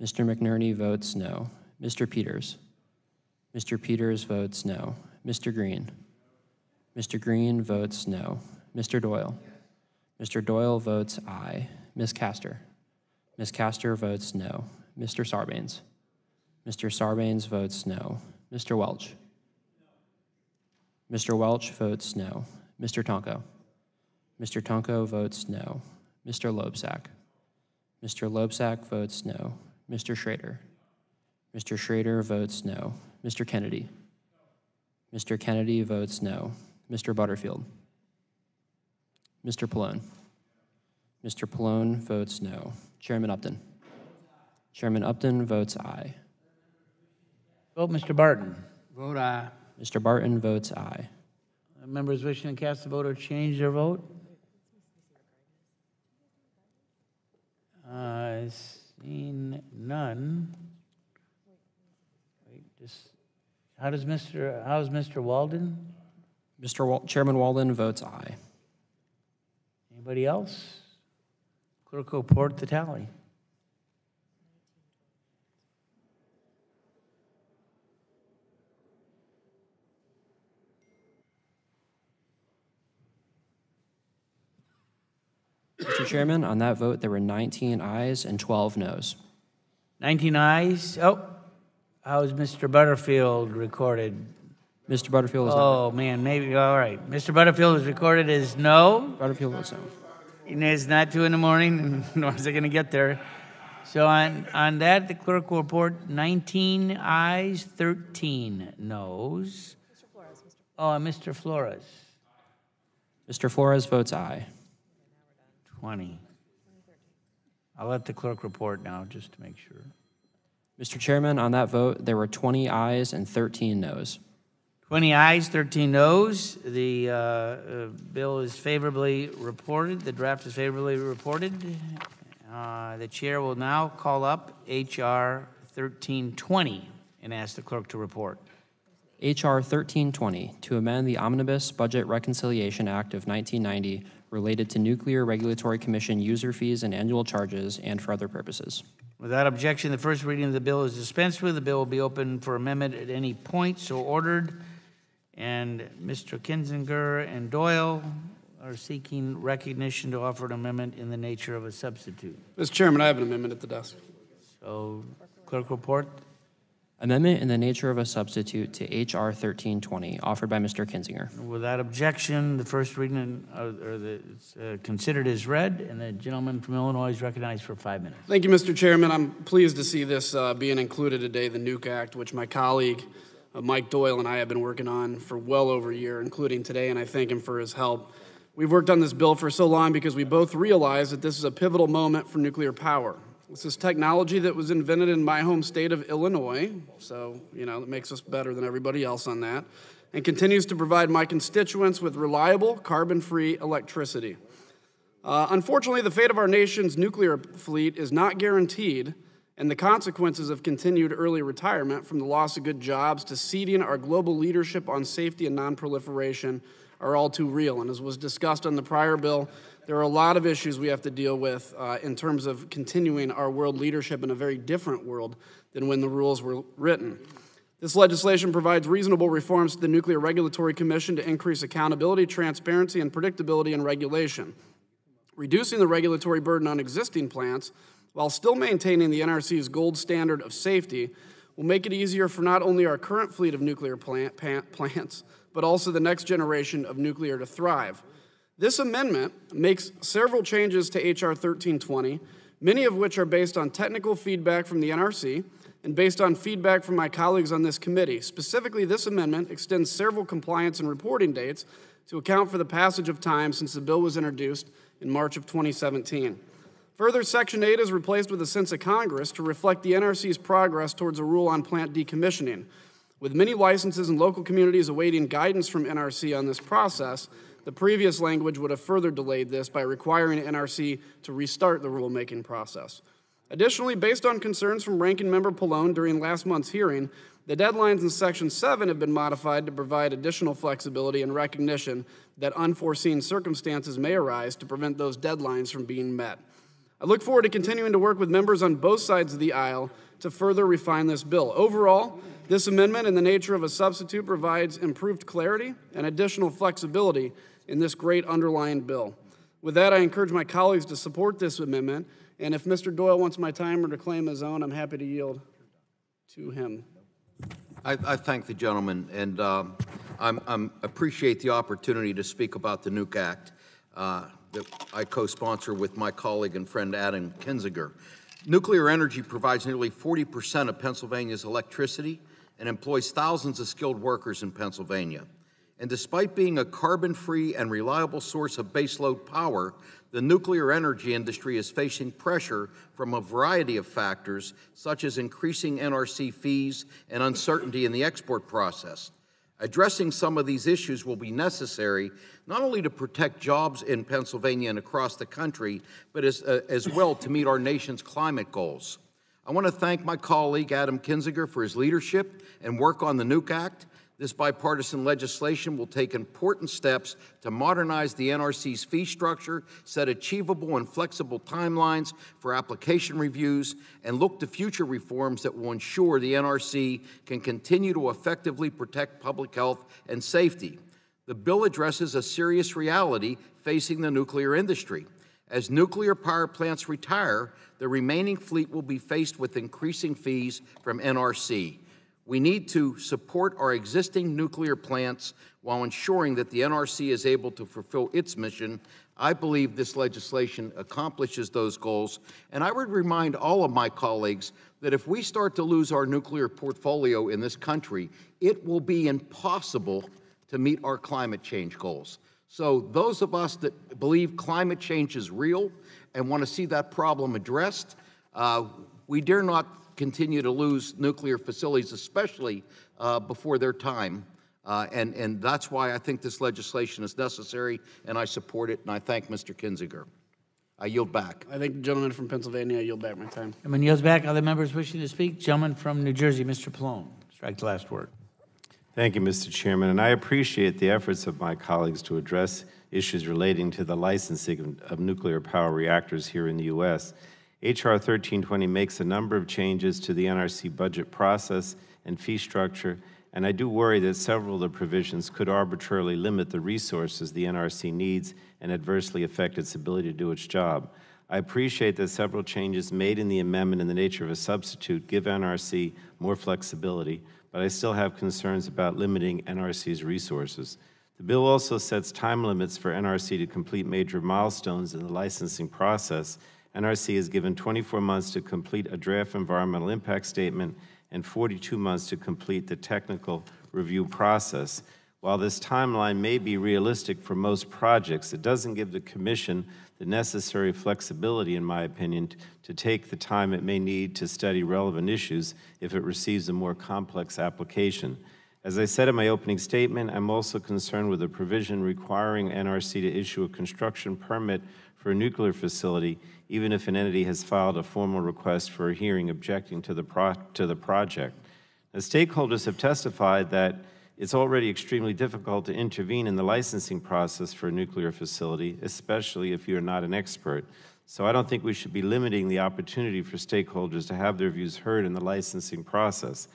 Mr. McNerney votes no. Mr. Peters. Mr. Peters votes no. Mr. Green. Mr. Green votes no. Mr. Doyle. Mr. Doyle votes aye. Ms. Castor. Ms. Castor votes no. Mr. Sarbanes. Mr. Sarbanes votes no. Mr. Welch. Mr. Welch votes no. Mr. Tonko. Mr. Tonko votes no. Mr. Loebsack. Mr. Loebsack votes no. Mr. Schrader. Mr. Schrader votes no. Mr. Kennedy. Mr. Kennedy votes no. Mr. Butterfield. Mr. Pallone. Mr. Pallone votes no. Chairman Upton. Chairman Upton votes aye. Vote Mr. Barton. Vote aye. Mr. Barton votes aye. Members wishing to cast a vote or change their vote? Seeing none. Wait, just, how's Mr. Walden? Chairman Walden votes aye. Anybody else? Clerk will report the tally. Mr. Chairman, on that vote, there were 19 ayes and 12 noes. 19 ayes. Oh, how's Mr. Butterfield recorded? Mr. Butterfield is Oh, man, maybe, all right. Mr. Butterfield is recorded as no. Butterfield votes no. It's not 2 in the morning, nor is it going to get there. So on that, the clerk will report 19 ayes, 13 noes. Oh, and Mr. Flores. Mr. Flores votes aye. 20. I'll let the clerk report now, just to make sure. Mr. Chairman, on that vote, there were 20 ayes and 13 noes. 20 ayes, 13 noes. The bill is favorably reported. The draft is favorably reported. The chair will now call up H.R. 1320 and ask the clerk to report. H.R. 1320, to amend the Omnibus Budget Reconciliation Act of 1990 related to Nuclear Regulatory Commission user fees and annual charges and for other purposes. Without objection, the first reading of the bill is dispensed with. The bill will be open for amendment at any point so ordered. And Mr. Kinzinger and Doyle are seeking recognition to offer an amendment in the nature of a substitute. Mr. Chairman, I have an amendment at the desk. So, clerk report. Amendment in the nature of a substitute to H.R. 1320, offered by Mr. Kinzinger. Without objection, the first reading considered as read, and the gentleman from Illinois is recognized for 5 minutes. Thank you, Mr. Chairman. I'm pleased to see this being included today, the Nuke Act, which my colleague Mike Doyle and I have been working on for well over a year, including today, and I thank him for his help. We've worked on this bill for so long because we both realize that this is a pivotal moment for nuclear power. This is technology that was invented in my home state of Illinois, so, that makes us better than everybody else on that, and continues to provide my constituents with reliable, carbon-free electricity. Unfortunately, the fate of our nation's nuclear fleet is not guaranteed, and the consequences of continued early retirement, from the loss of good jobs to ceding our global leadership on safety and non-proliferation, are all too real. And as was discussed on the prior bill, there are a lot of issues we have to deal with in terms of continuing our world leadership in a very different world than when the rules were written. This legislation provides reasonable reforms to the Nuclear Regulatory Commission to increase accountability, transparency, and predictability in regulation. Reducing the regulatory burden on existing plants while still maintaining the NRC's gold standard of safety will make it easier for not only our current fleet of nuclear plants, but also the next generation of nuclear to thrive. This amendment makes several changes to H.R. 1320, many of which are based on technical feedback from the NRC and based on feedback from my colleagues on this committee. Specifically, this amendment extends several compliance and reporting dates to account for the passage of time since the bill was introduced in March of 2017. Further, Section 8 is replaced with a sense of Congress to reflect the NRC's progress towards a rule on plant decommissioning. With many licenses and local communities awaiting guidance from NRC on this process, the previous language would have further delayed this by requiring NRC to restart the rulemaking process. Additionally, based on concerns from Ranking Member Pallone during last month's hearing, the deadlines in Section 7 have been modified to provide additional flexibility and recognition that unforeseen circumstances may arise to prevent those deadlines from being met. I look forward to continuing to work with members on both sides of the aisle to further refine this bill. Overall, this amendment, in the nature of a substitute, provides improved clarity and additional flexibility in this great underlying bill. With that, I encourage my colleagues to support this amendment, and if Mr. Doyle wants my timer to claim his own, I'm happy to yield to him. I thank the gentleman, and I appreciate the opportunity to speak about the Nuke Act that I co-sponsor with my colleague and friend Adam Kinzinger. Nuclear energy provides nearly 40% of Pennsylvania's electricity and employs thousands of skilled workers in Pennsylvania. And despite being a carbon-free and reliable source of baseload power, the nuclear energy industry is facing pressure from a variety of factors, such as increasing NRC fees and uncertainty in the export process. Addressing some of these issues will be necessary not only to protect jobs in Pennsylvania and across the country, but as well to meet our nation's climate goals. I want to thank my colleague Adam Kinzinger for his leadership and work on the Nuke Act. This bipartisan legislation will take important steps to modernize the NRC's fee structure, set achievable and flexible timelines for application reviews, and look to future reforms that will ensure the NRC can continue to effectively protect public health and safety. The bill addresses a serious reality facing the nuclear industry. As nuclear power plants retire, the remaining fleet will be faced with increasing fees from NRC. We need to support our existing nuclear plants while ensuring that the NRC is able to fulfill its mission. I believe this legislation accomplishes those goals, and I would remind all of my colleagues that if we start to lose our nuclear portfolio in this country, it will be impossible to meet our climate change goals. So those of us that believe climate change is real and want to see that problem addressed, we dare not continue to lose nuclear facilities, especially before their time. And that's why I think this legislation is necessary, and I support it, and I thank Mr. Kinzinger. I yield back. I thank the gentleman from Pennsylvania. I yield back my time. Gentleman yields back. Other members wishing to speak? Gentleman from New Jersey, Mr. Pallone. Strike the last word. Thank you, Mr. Chairman, and I appreciate the efforts of my colleagues to address issues relating to the licensing of nuclear power reactors here in the U.S. H.R. 1320 makes a number of changes to the NRC budget process and fee structure, and I do worry that several of the provisions could arbitrarily limit the resources the NRC needs and adversely affect its ability to do its job. I appreciate that several changes made in the amendment in the nature of a substitute give NRC more flexibility, but I still have concerns about limiting NRC's resources. The bill also sets time limits for NRC to complete major milestones in the licensing process. NRC is given 24 months to complete a draft environmental impact statement and 42 months to complete the technical review process. While this timeline may be realistic for most projects, it doesn't give the Commission the necessary flexibility, in my opinion, to take the time it may need to study relevant issues if it receives a more complex application. As I said in my opening statement, I'm also concerned with a provision requiring NRC to issue a construction permit for a nuclear facility, even if an entity has filed a formal request for a hearing objecting to the project. Now, stakeholders have testified that it's already extremely difficult to intervene in the licensing process for a nuclear facility, especially if you're not an expert. So I don't think we should be limiting the opportunity for stakeholders to have their views heard in the licensing process.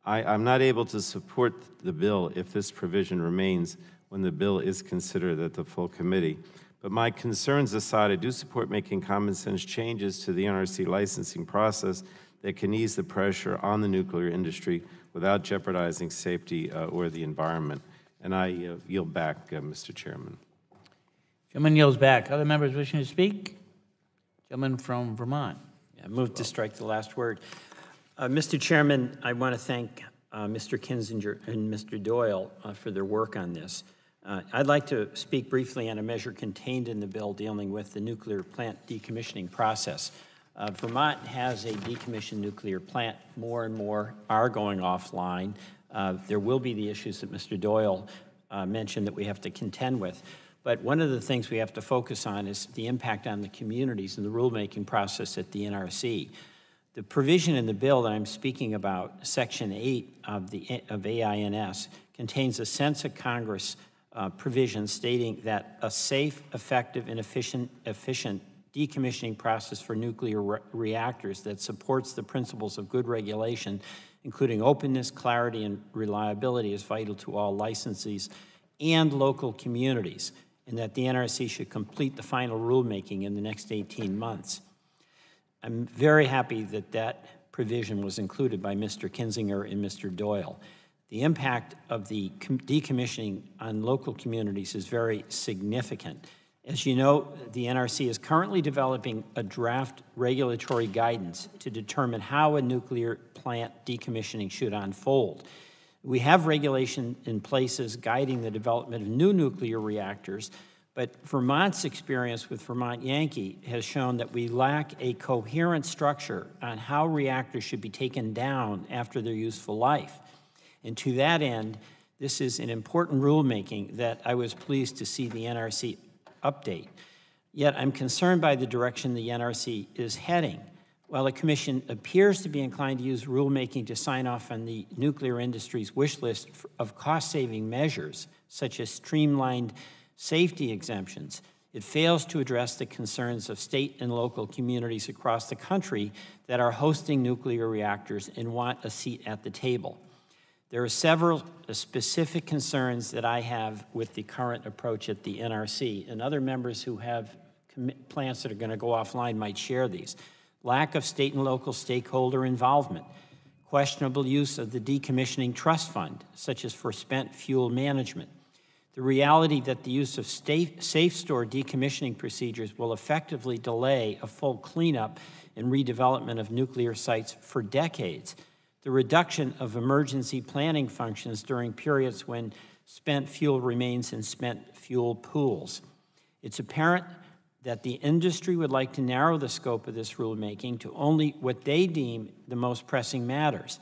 I'm not able to support the bill if this provision remains when the bill is considered at the full committee. But my concerns aside, I do support making common sense changes to the NRC licensing process that can ease the pressure on the nuclear industry without jeopardizing safety or the environment. And I yield back, Mr. Chairman. Gentleman yields back. Other members wishing to speak? Gentleman from Vermont. I move to strike the last word. Mr. Chairman, I want to thank Mr. Kinzinger and Mr. Doyle for their work on this. I'd like to speak briefly on a measure contained in the bill dealing with the nuclear plant decommissioning process. Vermont has a decommissioned nuclear plant. More and more are going offline. There will be the issues that Mr. Doyle mentioned that we have to contend with. But one of the things we have to focus on is the impact on the communities and the rulemaking process at the NRC. The provision in the bill that I'm speaking about, Section 8 of AINS, contains a sense of Congress provision stating that a safe, effective, and efficient decommissioning process for nuclear reactors that supports the principles of good regulation, including openness, clarity, and reliability, is vital to all licensees and local communities, and that the NRC should complete the final rulemaking in the next 18 months. I'm very happy that that provision was included by Mr. Kinzinger and Mr. Doyle. The impact of the decommissioning on local communities is very significant. As you know, the NRC is currently developing a draft regulatory guidance to determine how a nuclear plant decommissioning should unfold. We have regulation in places guiding the development of new nuclear reactors, but Vermont's experience with Vermont Yankee has shown that we lack a coherent structure on how reactors should be taken down after their useful life. And to that end, this is an important rulemaking that I was pleased to see the NRC update. Yet I'm concerned by the direction the NRC is heading. While the Commission appears to be inclined to use rulemaking to sign off on the nuclear industry's wish list of cost-saving measures, such as streamlined safety exemptions, it fails to address the concerns of state and local communities across the country that are hosting nuclear reactors and want a seat at the table. There are several specific concerns that I have with the current approach at the NRC, and other members who have plants that are going to go offline might share these. Lack of state and local stakeholder involvement, questionable use of the decommissioning trust fund, such as for spent fuel management, the reality that the use of safe store decommissioning procedures will effectively delay a full cleanup and redevelopment of nuclear sites for decades, the reduction of emergency planning functions during periods when spent fuel remains in spent fuel pools. It's apparent that the industry would like to narrow the scope of this rulemaking to only what they deem the most pressing matters.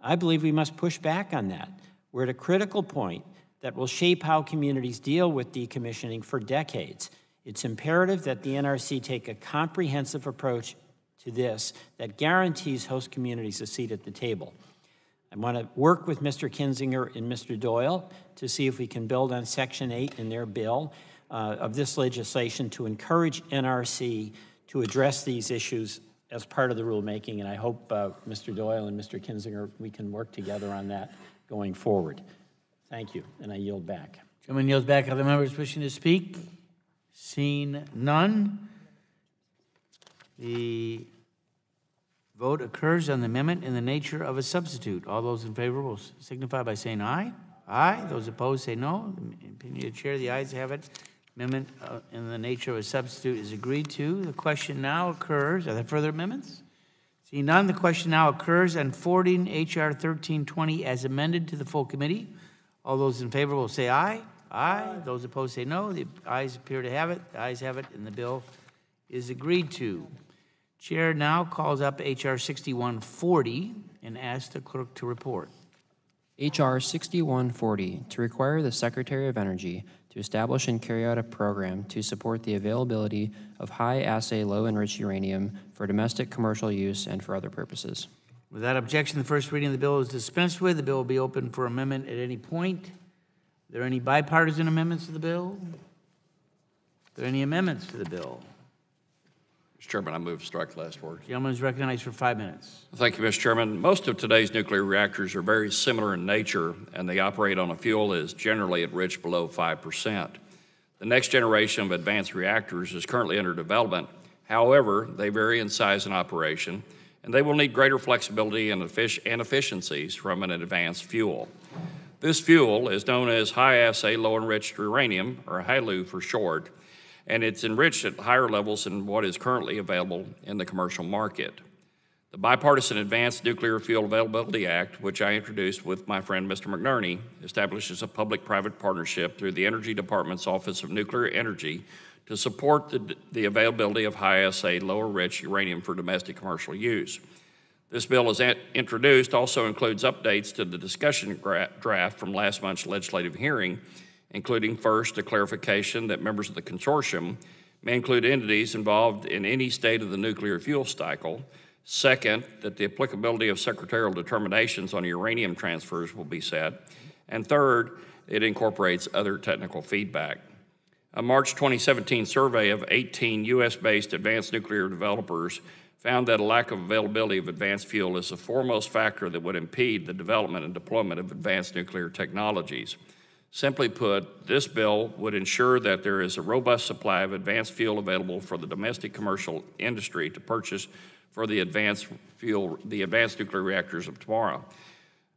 I believe we must push back on that. We're at a critical point that will shape how communities deal with decommissioning for decades. It's imperative that the NRC take a comprehensive approach to this that guarantees host communities a seat at the table. I want to work with Mr. Kinzinger and Mr. Doyle to see if we can build on Section 8 in their bill of this legislation to encourage NRC to address these issues as part of the rulemaking, and I hope Mr. Doyle and Mr. Kinzinger, we can work together on that going forward. Thank you, and I yield back. Gentleman yields back. Other members wishing to speak? Seeing none, the vote occurs on the amendment in the nature of a substitute. All those in favor will signify by saying aye. Aye. Those opposed say no. In opinion of the chair, the ayes have it. Amendment in the nature of a substitute is agreed to. The question now occurs. Are there further amendments? Seeing none, the question now occurs on forwarding H.R. 1320 as amended to the full committee. All those in favor will say aye. Aye. Those opposed say no. The ayes appear to have it. The ayes have it, and the bill is agreed to. Chair now calls up H.R. 6140 and asks the clerk to report. H.R. 6140, to require the Secretary of Energy to establish and carry out a program to support the availability of high-assay, low-enriched uranium for domestic commercial use and for other purposes. Without objection, the first reading of the bill is dispensed with. The bill will be open for amendment at any point. Are there any bipartisan amendments to the bill? Are there any amendments to the bill? Mr. Chairman, I move to strike the last word. The gentleman is recognized for 5 minutes. Thank you, Mr. Chairman. Most of today's nuclear reactors are very similar in nature, and they operate on a fuel that is generally enriched below 5%. The next generation of advanced reactors is currently under development. However, they vary in size and operation, and they will need greater flexibility and efficiencies from an advanced fuel. This fuel is known as high-assay low-enriched uranium, or HALEU for short. and it's enriched at higher levels than what is currently available in the commercial market. The Bipartisan Advanced Nuclear Fuel Availability Act, which I introduced with my friend Mr. McNerney, establishes a public-private partnership through the Energy Department's Office of Nuclear Energy to support the availability of high-assay, lower-rich uranium for domestic commercial use. This bill, as introduced, also includes updates to the discussion draft from last month's legislative hearing, including first, a clarification that members of the consortium may include entities involved in any state of the nuclear fuel cycle. Second, that the applicability of secretarial determinations on uranium transfers will be set. And third, it incorporates other technical feedback. A March 2017 survey of 18 U.S.-based advanced nuclear developers found that a lack of availability of advanced fuel is the foremost factor that would impede the development and deployment of advanced nuclear technologies. Simply put, this bill would ensure that there is a robust supply of advanced fuel available for the domestic commercial industry to purchase for the advanced nuclear reactors of tomorrow.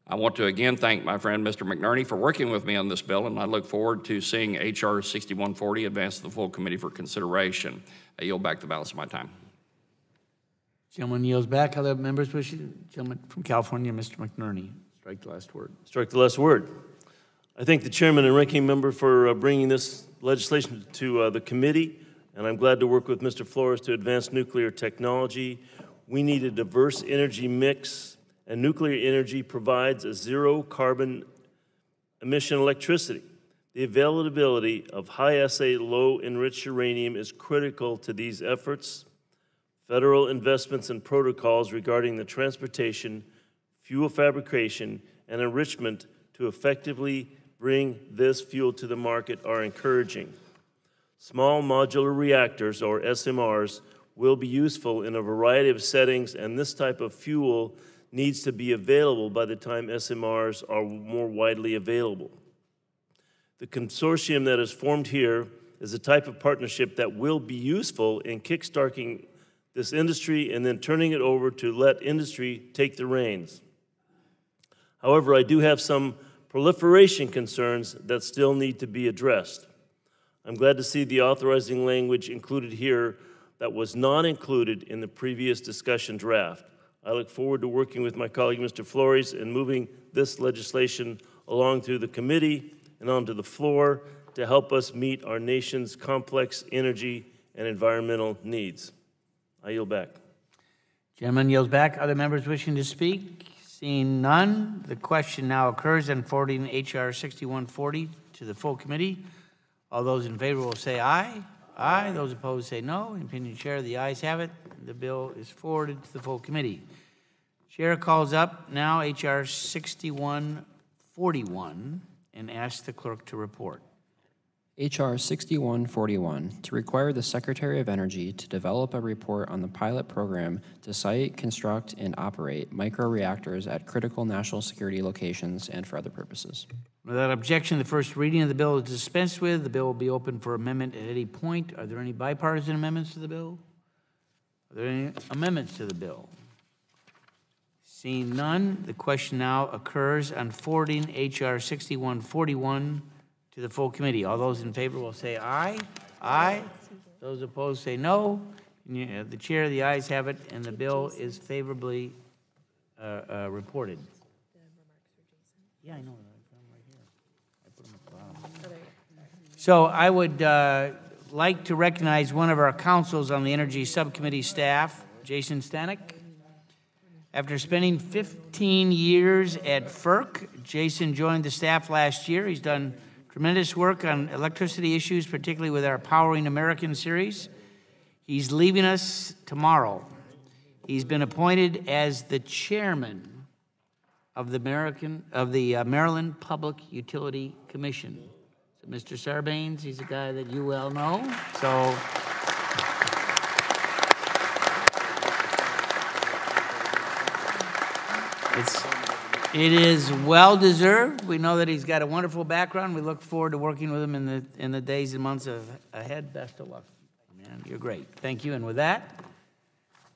I want to again thank my friend Mr. McNerney for working with me on this bill, and I look forward to seeing H.R. 6140 advance to the full committee for consideration. I yield back the balance of my time. Gentleman yields back. Other members wish? Gentleman from California, Mr. McNerney. Strike the last word. Strike the last word. I thank the chairman and ranking member for bringing this legislation to the committee, and I'm glad to work with Mr. Flores to advance nuclear technology. We need a diverse energy mix, and nuclear energy provides a zero-carbon emission electricity. The availability of high-assay, low-enriched uranium is critical to these efforts. Federal investments and protocols regarding the transportation, fuel fabrication, and enrichment to effectively bring this fuel to the market are encouraging. Small modular reactors, or SMRs, will be useful in a variety of settings, and this type of fuel needs to be available by the time SMRs are more widely available. The consortium that is formed here is a type of partnership that will be useful in kickstarting this industry and then turning it over to let industry take the reins. However, I do have some proliferation concerns that still need to be addressed. I'm glad to see the authorizing language included here that was not included in the previous discussion draft. I look forward to working with my colleague, Mr. Flores, and moving this legislation along through the committee and onto the floor to help us meet our nation's complex energy and environmental needs. I yield back. Gentleman yields back. Other members wishing to speak? Seeing none, the question now occurs on forwarding H.R. 6140 to the full committee. All those in favor will say aye. Aye. Those opposed say no. In opinion of the chair, the ayes have it. The bill is forwarded to the full committee. Chair calls up now H.R. 6141 and asks the clerk to report. H.R. 6141, to require the Secretary of Energy to develop a report on the pilot program to site, construct, and operate microreactors at critical national security locations and for other purposes. Without objection, the first reading of the bill is dispensed with. The bill will be open for amendment at any point. Are there any bipartisan amendments to the bill? Are there any amendments to the bill? Seeing none, the question now occurs on forwarding H.R. 6141 to the full committee. All those in favor will say aye. Aye. Those opposed say no. The chair, the ayes have it, and the bill is favorably reported. Yeah, I know. Right here. I put them at the bottom. So I would like to recognize one of our councils on the Energy Subcommittee staff, Jason Stanek. After spending 15 years at FERC, Jason joined the staff last year. He's done tremendous work on electricity issues, particularly with our Powering American series. He's leaving us tomorrow. He's been appointed as the chairman of the Maryland Public Utility Commission. So Mr. Sarbanes, he's a guy that you well know. So it is well deserved. We know that he's got a wonderful background. We look forward to working with him in the days and months ahead. Best of luck, man. You're great. Thank you. And without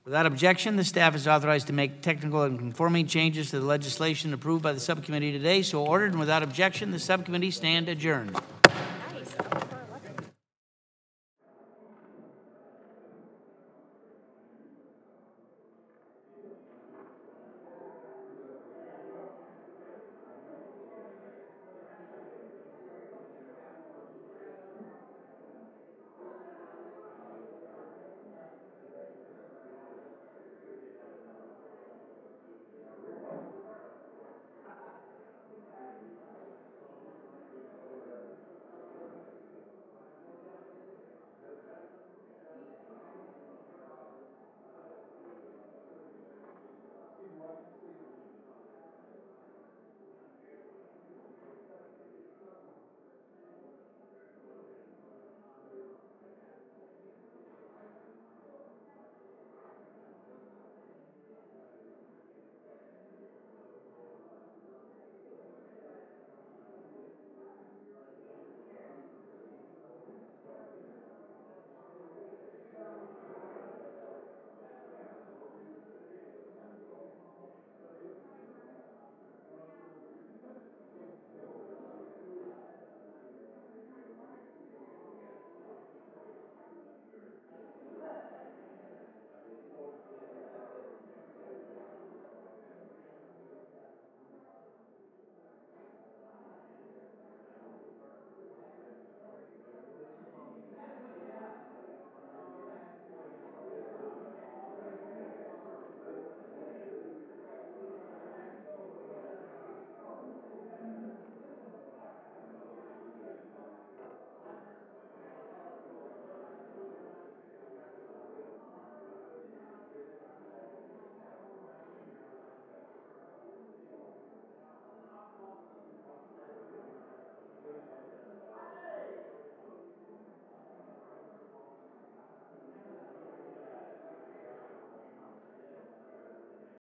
objection, the staff is authorized to make technical and conforming changes to the legislation approved by the subcommittee today. So ordered, and without objection, the subcommittee stand adjourned.